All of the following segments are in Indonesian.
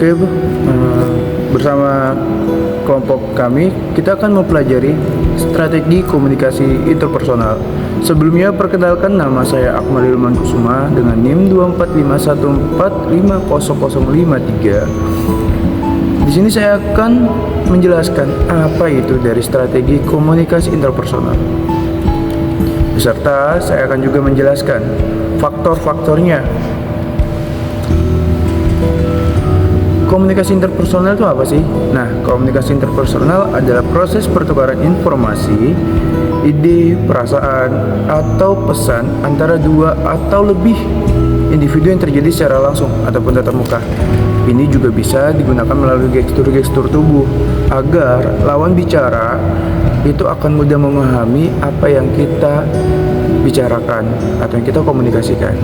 Oke, Bu. Bersama kelompok kami, kita akan mempelajari strategi komunikasi interpersonal. Sebelumnya, perkenalkan, nama saya Akmal Ilman Kusuma dengan NIM 24514500053. Di sini saya akan menjelaskan apa itu dari strategi komunikasi interpersonal. Beserta saya akan juga menjelaskan faktor-faktornya. Komunikasi interpersonal itu apa sih? Nah, komunikasi interpersonal adalah proses pertukaran informasi, ide, perasaan, atau pesan antara dua atau lebih individu yang terjadi secara langsung ataupun tatap muka. Ini juga bisa digunakan melalui gestur-gestur tubuh agar lawan bicara itu akan mudah memahami apa yang kita bicarakan atau yang kita komunikasikan.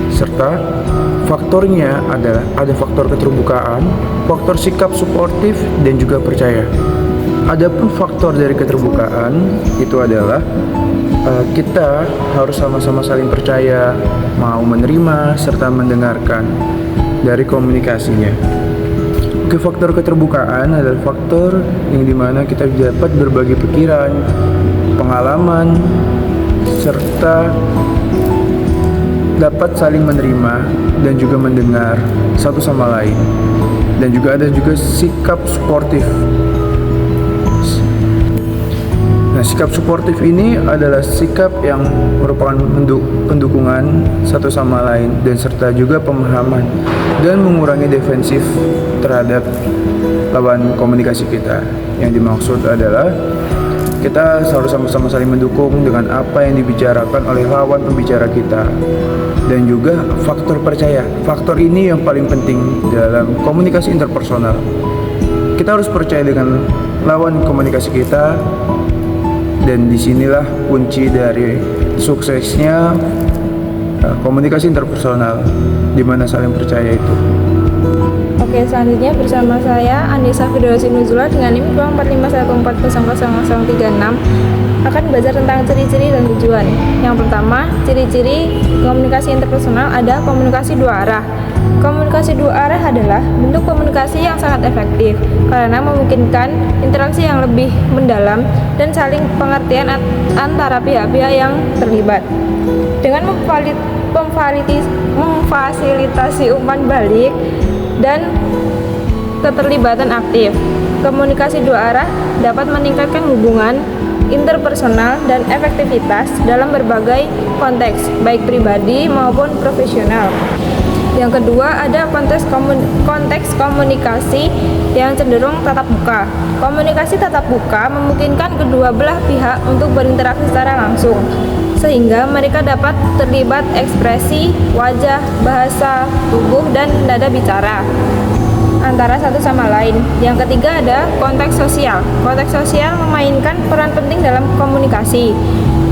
Serta faktornya adalah ada faktor keterbukaan, faktor sikap suportif, dan juga percaya. Adapun faktor dari keterbukaan itu adalah kita harus sama-sama saling percaya, mau menerima serta mendengarkan dari komunikasinya. Oke, faktor keterbukaan adalah faktor yang dimana kita dapat berbagi pikiran, pengalaman, serta dapat saling menerima dan juga mendengar satu sama lain. Dan juga ada juga sikap suportif. Nah, sikap suportif ini adalah sikap yang merupakan pendukungan satu sama lain dan serta juga pemahaman dan mengurangi defensif terhadap lawan komunikasi kita. Yang dimaksud adalah kita harus sama-sama saling mendukung dengan apa yang dibicarakan oleh lawan pembicara kita. Dan juga faktor percaya. Faktor ini yang paling penting dalam komunikasi interpersonal. Kita harus percaya dengan lawan komunikasi kita, dan disinilah kunci dari suksesnya komunikasi interpersonal, di mana saling percaya itu. Oke, selanjutnya bersama saya Anissa Firdausi Nuzula dengan NIM 24514000036 akan belajar tentang ciri-ciri dan tujuan. Yang pertama, ciri-ciri komunikasi interpersonal ada komunikasi dua arah. Komunikasi dua arah adalah bentuk komunikasi yang sangat efektif karena memungkinkan interaksi yang lebih mendalam dan saling pengertian antara pihak-pihak yang terlibat. Dengan memfasilitasi umpan balik dan keterlibatan aktif, komunikasi dua arah dapat meningkatkan hubungan interpersonal dan efektivitas dalam berbagai konteks, baik pribadi maupun profesional. Yang kedua, ada konteks komunikasi yang cenderung tatap muka. Komunikasi tatap muka memungkinkan kedua belah pihak untuk berinteraksi secara langsung, sehingga mereka dapat terlibat ekspresi wajah, bahasa tubuh, dan nada bicara antara satu sama lain. Yang ketiga ada konteks sosial. Konteks sosial memainkan peran penting dalam komunikasi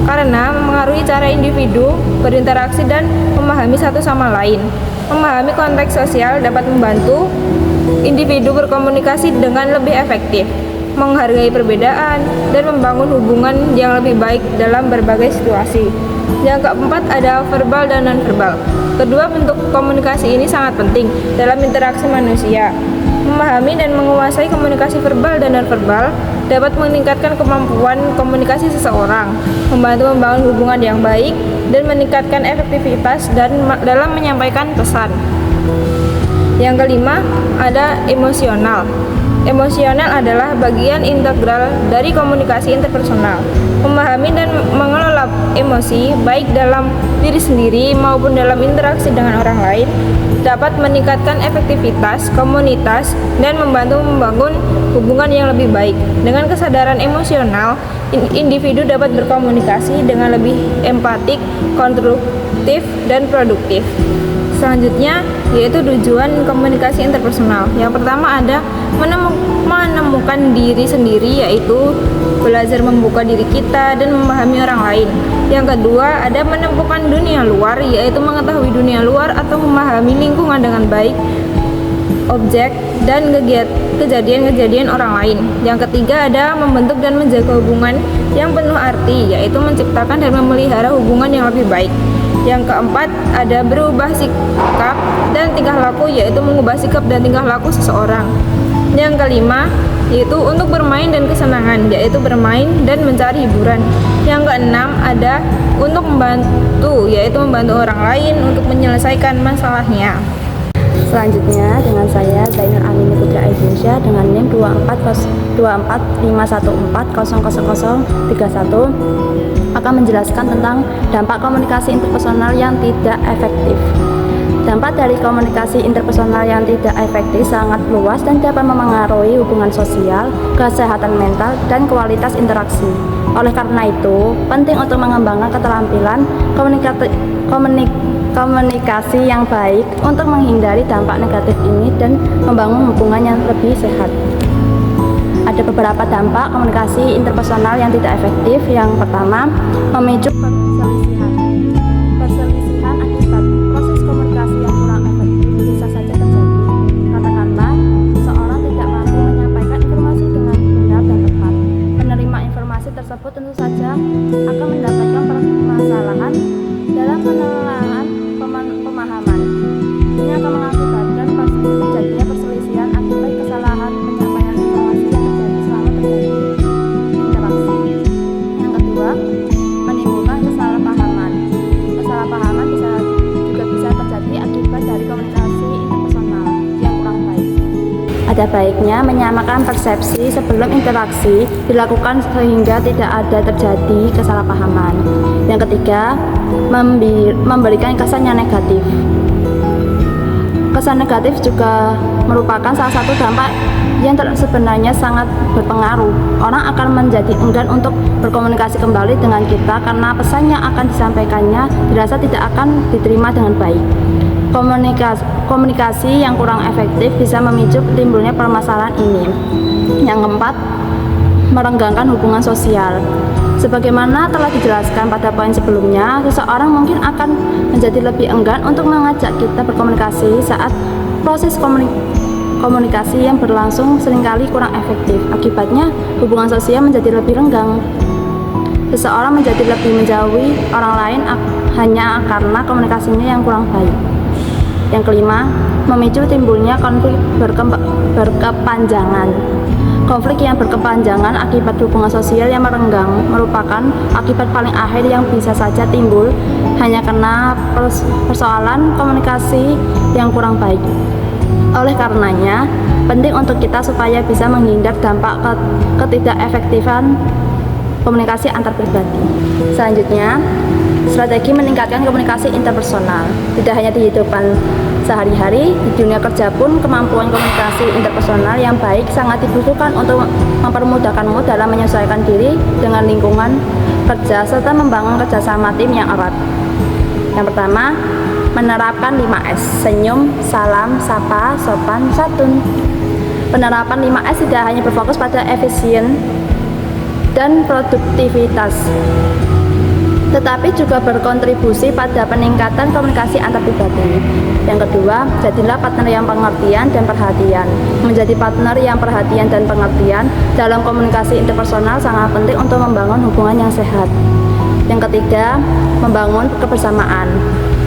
karena memengaruhi cara individu berinteraksi dan memahami satu sama lain. Memahami konteks sosial dapat membantu individu berkomunikasi dengan lebih efektif, menghargai perbedaan, dan membangun hubungan yang lebih baik dalam berbagai situasi. Yang keempat ada verbal dan non-verbal. Kedua bentuk komunikasi ini sangat penting dalam interaksi manusia. Memahami dan menguasai komunikasi verbal dan non-verbal dapat meningkatkan kemampuan komunikasi seseorang, membantu membangun hubungan yang baik, dan meningkatkan efektivitas dalam menyampaikan pesan. Yang kelima ada emosional. Emosional adalah bagian integral dari komunikasi interpersonal. Memahami dan mengelola emosi baik dalam diri sendiri maupun dalam interaksi dengan orang lain dapat meningkatkan efektivitas komunitas dan membantu membangun hubungan yang lebih baik. Dengan kesadaran emosional, individu dapat berkomunikasi dengan lebih empatik, konstruktif, dan produktif. Selanjutnya yaitu tujuan komunikasi interpersonal. Yang pertama ada menemukan diri sendiri, yaitu belajar membuka diri kita dan memahami orang lain. Yang kedua ada menemukan dunia luar, yaitu mengetahui dunia luar atau memahami lingkungan dengan baik, objek, dan kejadian-kejadian orang lain. Yang ketiga ada membentuk dan menjaga hubungan yang penuh arti, yaitu menciptakan dan memelihara hubungan yang lebih baik. Yang keempat ada berubah sikap dan dan tingkah laku, yaitu mengubah sikap dan tingkah laku seseorang. Yang kelima, yaitu untuk bermain dan kesenangan, yaitu bermain dan mencari hiburan. Yang keenam, ada untuk membantu, yaitu membantu orang lain untuk menyelesaikan masalahnya. Selanjutnya dengan saya Zainur Amini Putri Aisyah dengan NIM 245140031 akan menjelaskan tentang dampak komunikasi interpersonal yang tidak efektif. Dampak dari komunikasi interpersonal yang tidak efektif sangat luas dan dapat memengaruhi hubungan sosial, kesehatan mental, dan kualitas interaksi. Oleh karena itu, penting untuk mengembangkan keterampilan komunikasi yang baik untuk menghindari dampak negatif ini dan membangun hubungan yang lebih sehat. Ada beberapa dampak komunikasi interpersonal yang tidak efektif. Yang pertama, memicu perselisihan akibat proses komunikasi yang kurang efektif bisa saja terjadi. Katakanlah, seseorang tidak mampu menyampaikan informasi dengan benar dan tepat. Penerima informasi tersebut tentu saja akan mendapatkan permasalahan dalam penelahan pemahaman. Ini akan mengakibatkan terjadinya perselisihan akibat kesalahan penyampaian informasi yang terjadi selama terjadi interaksi. Yang kedua, menimbulkan kesalahpahaman. Kesalahpahaman juga bisa terjadi akibat dari komunikasi interpersonal yang kurang baik. Ada baiknya menyamakan persepsi sebelum interaksi dilakukan sehingga tidak ada terjadi kesalahpahaman. Yang ketiga, memberikan kesan yang negatif. Kesan negatif juga merupakan salah satu dampak yang sebenarnya sangat berpengaruh. Orang akan menjadi enggan untuk berkomunikasi kembali dengan kita karena pesan yang akan disampaikannya dirasa tidak akan diterima dengan baik. Komunikasi yang kurang efektif bisa memicu timbulnya permasalahan ini. Yang keempat, merenggangkan hubungan sosial. Sebagaimana telah dijelaskan pada poin sebelumnya, seseorang mungkin akan menjadi lebih enggan untuk mengajak kita berkomunikasi saat proses komunikasi yang berlangsung seringkali kurang efektif. Akibatnya, hubungan sosial menjadi lebih renggang. Seseorang menjadi lebih menjauhi orang lain hanya karena komunikasinya yang kurang baik. Yang kelima, memicu timbulnya konflik berkepanjangan. Konflik yang berkepanjangan akibat hubungan sosial yang merenggang merupakan akibat paling akhir yang bisa saja timbul hanya karena persoalan komunikasi yang kurang baik. Oleh karenanya, penting untuk kita supaya bisa menghindar dampak ketidakefektifan komunikasi antar pribadi. Selanjutnya, strategi meningkatkan komunikasi interpersonal. Tidak hanya di kehidupan sehari-hari, di dunia kerja pun kemampuan komunikasi interpersonal yang baik sangat dibutuhkan untuk mempermudahkanmu dalam menyesuaikan diri dengan lingkungan kerja serta membangun kerjasama tim yang erat. Yang pertama, menerapkan 5S: senyum, salam, sapa, sopan, santun. Penerapan 5S tidak hanya berfokus pada efisien dan produktivitas, tetapi juga berkontribusi pada peningkatan komunikasi antar pribadi. Yang kedua, jadilah partner yang pengertian dan perhatian. Menjadi partner yang perhatian dan pengertian dalam komunikasi interpersonal sangat penting untuk membangun hubungan yang sehat. Yang ketiga, membangun kebersamaan.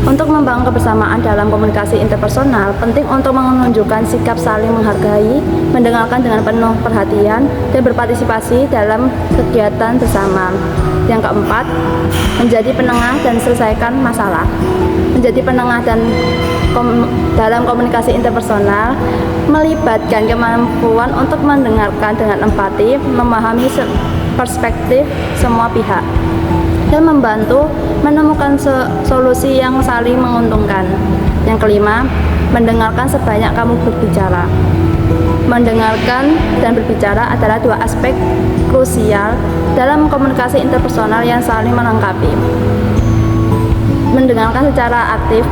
Untuk membangun kebersamaan dalam komunikasi interpersonal, penting untuk menunjukkan sikap saling menghargai, mendengarkan dengan penuh perhatian, dan berpartisipasi dalam kegiatan bersama. Yang keempat, menjadi penengah dan selesaikan masalah. Menjadi penengah dalam komunikasi interpersonal melibatkan kemampuan untuk mendengarkan dengan empati, memahami perspektif semua pihak, dan membantu menemukan solusi yang saling menguntungkan. Yang kelima, mendengarkan sebanyak kamu berbicara. Mendengarkan dan berbicara adalah dua aspek krusial dalam komunikasi interpersonal yang saling melengkapi. Mendengarkan secara aktif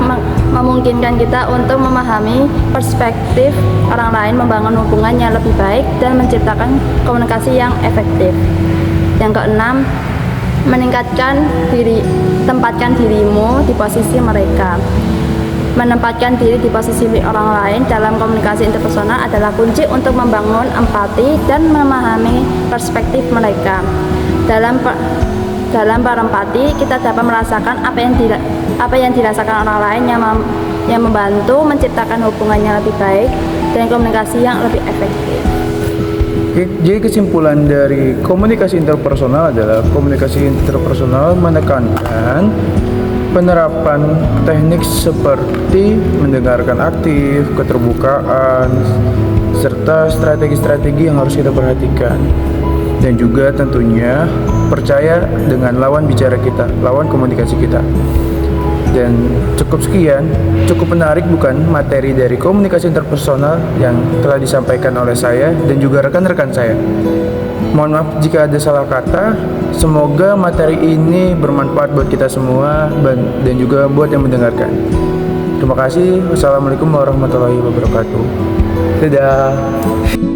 memungkinkan kita untuk memahami perspektif orang lain, membangun hubungan yang lebih baik, dan menciptakan komunikasi yang efektif. Yang keenam, tempatkan dirimu di posisi mereka. Menempatkan diri di posisi orang lain dalam komunikasi interpersonal adalah kunci untuk membangun empati dan memahami perspektif mereka. Dalam berempati, kita dapat merasakan apa yang dirasakan orang lain yang membantu menciptakan hubungan yang lebih baik dan komunikasi yang lebih efektif. Oke, jadi kesimpulan dari komunikasi interpersonal adalah komunikasi interpersonal menekankan penerapan teknik seperti mendengarkan aktif, keterbukaan, serta strategi-strategi yang harus kita perhatikan. Dan juga tentunya percaya dengan lawan bicara kita, lawan komunikasi kita. Dan cukup sekian, cukup menarik bukan materi dari komunikasi interpersonal yang telah disampaikan oleh saya dan juga rekan-rekan saya. Mohon maaf jika ada salah kata. Semoga materi ini bermanfaat buat kita semua dan juga buat yang mendengarkan. Terima kasih. Wassalamualaikum warahmatullahi wabarakatuh. Dadah.